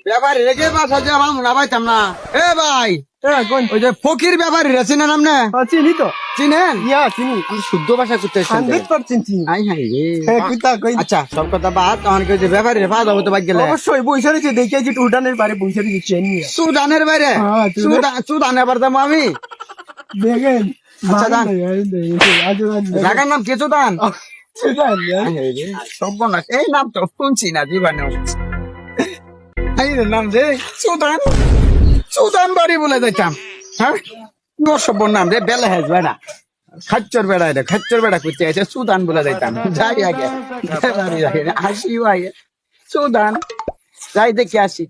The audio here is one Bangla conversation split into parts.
ব্যাপারী রেখে বাসা যে আমার মনে পাইতাম না। এ ভাই, ওই যে ফকির ব্যাপারী রে চিনেন আপনি? চিনি তো। চিনেন? ইয়া চিনি। আমি শুদ্ধ ভাষা করতে এসেছি। 100% চিনি। আই হাই রে। কুতা কই। আচ্ছা সব কথা বাদ, তখন কেউ যে ব্যাপারী রে পাওয়া যাবো তো বাদ গেলে। অবশ্যই বইসা রয়েছে দেখে যে উঠানের বাড়ি বইসা রয়েছে চেনি। সুদানের বাইরে? সুদান এবার যাবো আমি। দেখেন। আচ্ছা দান। জায়গার নাম কি সুদান? সর্বনাশ, এই নাম তো শুনছি না জীবনে। এই নাম যে সুদান, সুদান বাড়ি বলে যাইতাম। হ্যাঁ, সব্বর নাম রে বেলা হেজ বেড়া, খাচ্চর বেড়া রে, খাচ্চর বেড়া করতে আছে সুদান বলে যাইতাম। যাই আগে আসি ভাই, সুদান যাই দেখে আসি।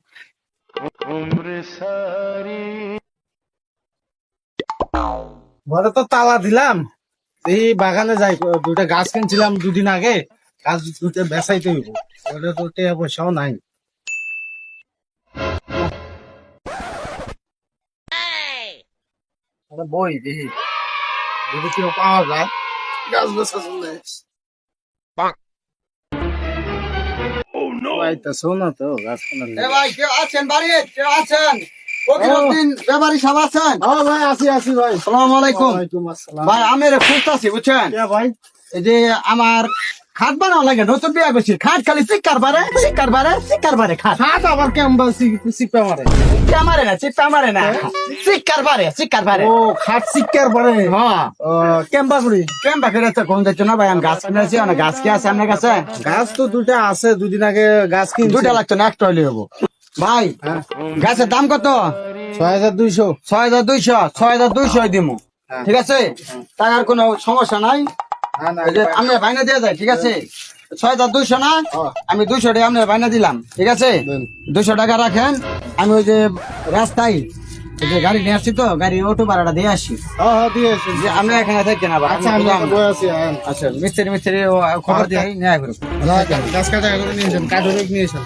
ঘরে তো তালা দিলাম, এই বাগানে যাই, দুইটা গাছ কিনছিলাম দুদিন আগে, গাছ দুটো বেচাইতে হইব, ওটা তো টাকা পয়সাও নাই। বই দেখি যদি কেউ পাওয়া যায় গাছ বেচা চলে। পাইতেছো না তো গাছ কেনার এ ভাই কেউ আছেন বাড়ি? কেউ আছেন? ফকিরউদ্দিন ব্যাপারী সাহেব আছেন? ভাই আসি ভাই। আসসালামু আলাইকুম। ওয়ালাইকুম আসসালাম। ভাই আমি রে খুঁজতাছি বুঝছেন, ভাই এই যে আমার খাট বানানো লাগে, নতুন বিয়া করছি, খাট খালি চিৎকার পারে চিৎকার পারে চিৎকার পারে খাট। হাত আবার কেমন শিখতে পারে? চিৎকার মারে না, চিৎকার মারে না, চিৎকার পারে চিৎকার পারে। ও খাট শিক্ষার পরে হ্যাঁ কেম্বা করি। কেমন ফেরে তো কোন যাচ্ছ না ভাই, আমি গাছ কিনেছি, অনেক গাছ কি আছে আপনার কাছে? গাছ তো দুটা আছে, দুদিন আগে গাছ কিনছি। দুটা লাগতো না, একটা হইলে হবো। ভাই গাছের দাম কত? 6200। 6200, 6200 দিমু, ঠিক আছে? টাকার কোনো সমস্যা নাই, এই যে আমি বাইনা দিয়ে যায়, ঠিক আছে? 6200 না, আমি 200 টাকা আপনার বাইনা দিলাম, ঠিক আছে? 200 টাকা রাখেন, আমি ওই যে রাস্তায় ওই যে গাড়ি নিয়ে আসছি তো, গাড়ি অটো ভাড়াটা দিয়ে আসি। হ্যাঁ দিয়েছি। যে আপনি এখানে থাকেন আবার। আচ্ছা আমি বই আছি। আচ্ছা মিস্ত্রি খবর দিয়ে নেয় করুন। গাছ কাটা করে নিয়েছেন, কাঠরোগ নিয়েছেন,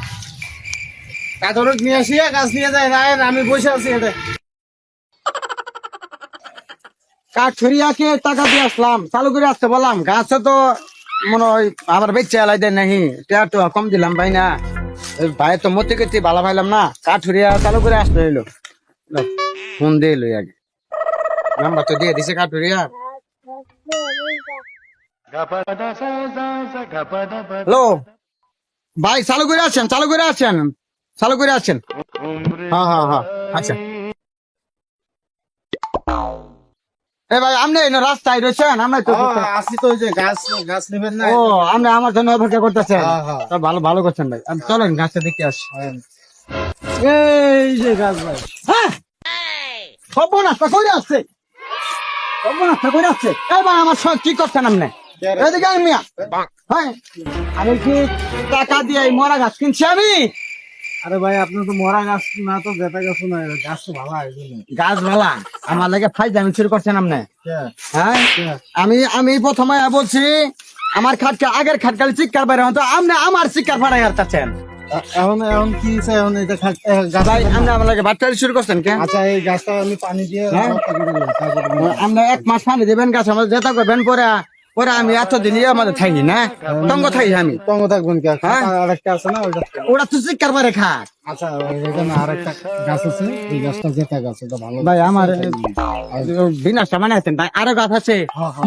কাঠরোগ নিয়ে আসি, গাছ নিয়ে যায় না, আমি বসে আছি এটা। কাঠ ছড়িয়াকে টাকা দিয়ে আসলাম, চালু করে আসতে বললাম, গাছে তো মনে হয় আবার বেচে এলাই দেয় নাকি, তো কম দিলাম ভাই না, ভাই তো মতে করতে ভালো পাইলাম না, কাঠ ছড়িয়া চালু করে আসতে এলো, ফোন দিয়ে এলো আগে, নাম্বার তো দিয়ে দিছে কাঠ ছড়িয়া। হ্যালো ভাই, চালু করে আসছেন, চালু করে আসছেন, চালু করে আসছেন। হ্যাঁ হ্যাঁ হ্যাঁ আচ্ছা। এ ভাই আপনি রাস্তায় রয়েছেন, আমরা তো আসি তো, ওই যে গাছ গাছ নেবেন না? ও আপনি আমার জন্য অপেক্ষা করতেছেন, হ্যাঁ, হ্যাঁ। তা ভালো ভালো করছেন ভাই, আমি চলেন গাছটা দেখতে আসি। এই যে গাছ ভাই। হ্যাঁ সর্বনাশটা করে আসছে, সর্বনাশটা করে আসছে। এই ভাই আমার সঙ্গে কি করছেন আপনি? এদিকে আয় মিয়া। হ্যাঁ আমি কি টাকা দিয়ে এই মরা গাছ কিনছি আমি? আরে ভাই আপনার তো মরা গাছ না, তো বেটা গাছ না, গাছ তো ভালো হয়। গাছ ভালা আমার লাগে ফাইজলামি শুরু করছেন আপনি? হ্যাঁ আমি প্রথমে বলছি আমার খাটকে আগের খাটকালি চিৎকার বাইরে হতো, আপনি আমার চিৎকার ফাড়াই আসতেছেন। এখন এখন কি এখন এটা গাছ? ভাই আপনি আমার লাগে বাচ্চারি শুরু করছেন কেন? আচ্ছা এই গাছটা আমি পানি দিয়ে হ্যাঁ? আমরা 1 মাস পানি দেবেন, গাছ আমাদের যেটা করবেন, পরে পরে আমি এতদিন আমাদের থাকি না, তঙ্গ থাকি আমি। তঙ্গ থাকবেন কি? হ্যাঁ? আরেকটা আছে না ওটা? ওরা তো চিৎকার পারে খা। আচ্ছা এখানে আরেকটা গাছ আছে, এই গাছটা যেটা গাছ এটা ভালো। ভাই আমার বিনাশটা মানে আছেন ভাই, আরো গাছ আছে,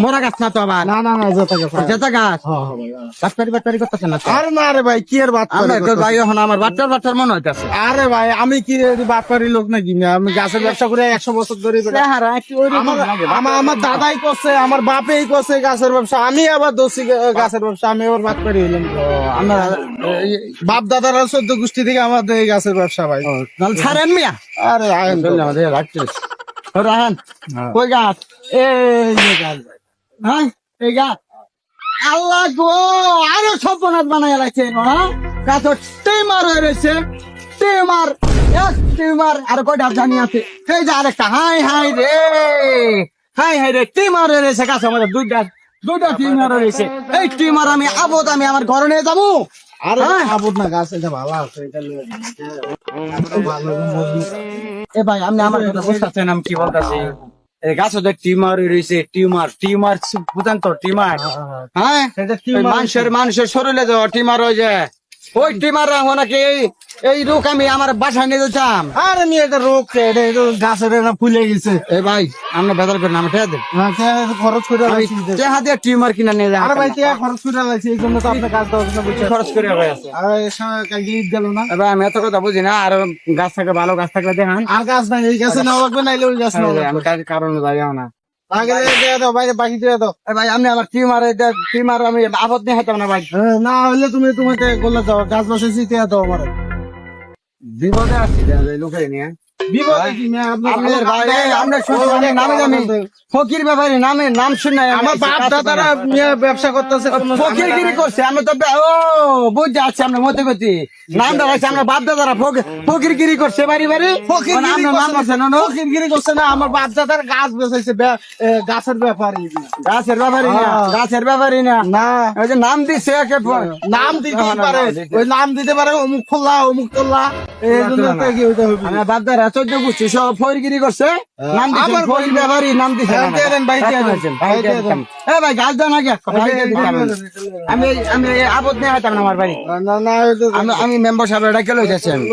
মরা গাছ না তো আবার। না না না যেটা গাছ। যেটা গাছ হ্যাঁ হ্যাঁ ভাই। বাটপারি করতেছেন না তো? আরে না রে ভাই, কি এর বাত আমরা করে? ভাই এখন আমার বাচ্চার মনে হইতেছে। আরে ভাই আমি কি বাটপারি লোক নাকি? আমি গাছের ব্যবসা করে 100 বছর ধরে। আমার দাদাই করছে, আমার বাপেই করছে গাছের ব্যবসা, আমি আবার দোষী গাছের ব্যবসা, আমি আবার বাটপারি হইলাম। আমরা বাপ দাদারা 14 গোষ্ঠী থেকে আমাদের এই গাছের ব্যবসা ভাই। ছাড়েন মিয়া। আরে আয়েন তো। আমাদের রাখছিস রাহান কই গাছ? এই যে গাছ ভাই। হ্যাঁ এই গাছ। আল্লাহ গো, আরো সপনাথ বানায় রাখছে, গাছ টিমার হয়ে রয়েছে, টিমার টিমার আর কয়টা জানি আছে, এই যে আরেকটা। হাই হাই রে, হাই হাই রে, টিমার হয়ে রয়েছে গাছ আমাদের, দুইটা টিমার হয়ে রয়েছে। এই টিমার আমি আবদ আমি আমার ঘরে নিয়ে যাবো। আরে আবুদ না, গাছ এটা ভালো আছে, এটা নিয়ে ভালো মজবুত। এ ভাই আপনি আমার কথা বুঝতেছেন আমি কি বলতেছি? এই গাছ ওদের টিমার রয়েছে, টিমার বুঝেন তো? টিমার, হ্যাঁ এটা টিউমার। মানুষের শরীরে যে টিমার হয়ে যায়, ওই টিমার নাকি এই রোগ আমি আমার বাসায় নিয়ে যেতাম। আরে মেয়ে এটা রোগ কে, এটা গাছের না ফুলে গেছে। এই ভাই আমরা বেদার করেন আমার ঠেয়া দেন। হ্যাঁ, খরচ করে আমি লাইছি। টেহা দিয়ে টিউমার কিনা নিয়ে যাই। আরে ভাই টিয়া খরচ করে লাইছি, এই জন্য তো আপনার গাছ দেওয়া কথা বলছি। খরচ করে ভাই আছে। আর কালকে ঈদ গেল না, এবার আমি এত কথা বুঝি না, আর গাছ থাকলে ভালো গাছ থাকলে দেখান। আর গাছ নাই, এই গাছে নেওয়া লাগবে, নাইলে ওই গাছ নেওয়া লাগবে। আমি কার কারণে যাইও না। আগে দিয়ে দাও বাইরে, বাকি দিয়ে দাও। এ ভাই আমি আমার টিউমার আমি আবদ নিয়ে হতাম না ভাই। হ্যাঁ, না হলে তুমি তোমাকে বললে যাও, গাছ বসেছি দিয়ে দাও আমার। বিপদে আসছি লোকের নিয়ে। বিপদে কি মেয়ে, আপনার ভাই আমরা শুনছি নামে জানি ফকির ব্যাপারে নাম শুনে আমার বাপ দাদারা মেয়ে ব্যবসা করতেছে, ফকিরগিরি করছে। আমি তো ও বুঝতে আছি আমরা মতে গতি নাম দাঁড়াচ্ছে, আমরা বাপ দাদারা ফকিরগিরি করছে বাড়ি বাড়ি। ফকিরগিরি করছে না, আমার বাপ দাদার গাছ বেচাইছে, গাছের ব্যাপারে। গাছের ব্যাপারই না, গাছের ব্যাপারই না। না, ওই যে নাম দিচ্ছে নাম দিতে পারে, ওই নাম দিতে পারে, অমুক ফোল্লা অমুক তোল্লা, এই জন্য তো কি হইতে হবে। আমার বাপ দাদা 14 গোষ্ঠী সব ফকিরগিরি করছে, নাম দিচ্ছে ফকির ব্যাপারই নাম দিচ্ছে। এ ভাই গাছ দাও না গিয়া আমি আমি আবদ নিয়ে হতাম না আমার বাড়ি। না না, আমি মেম্বার সাহেব এটা কেলো যাচ্ছি আমি।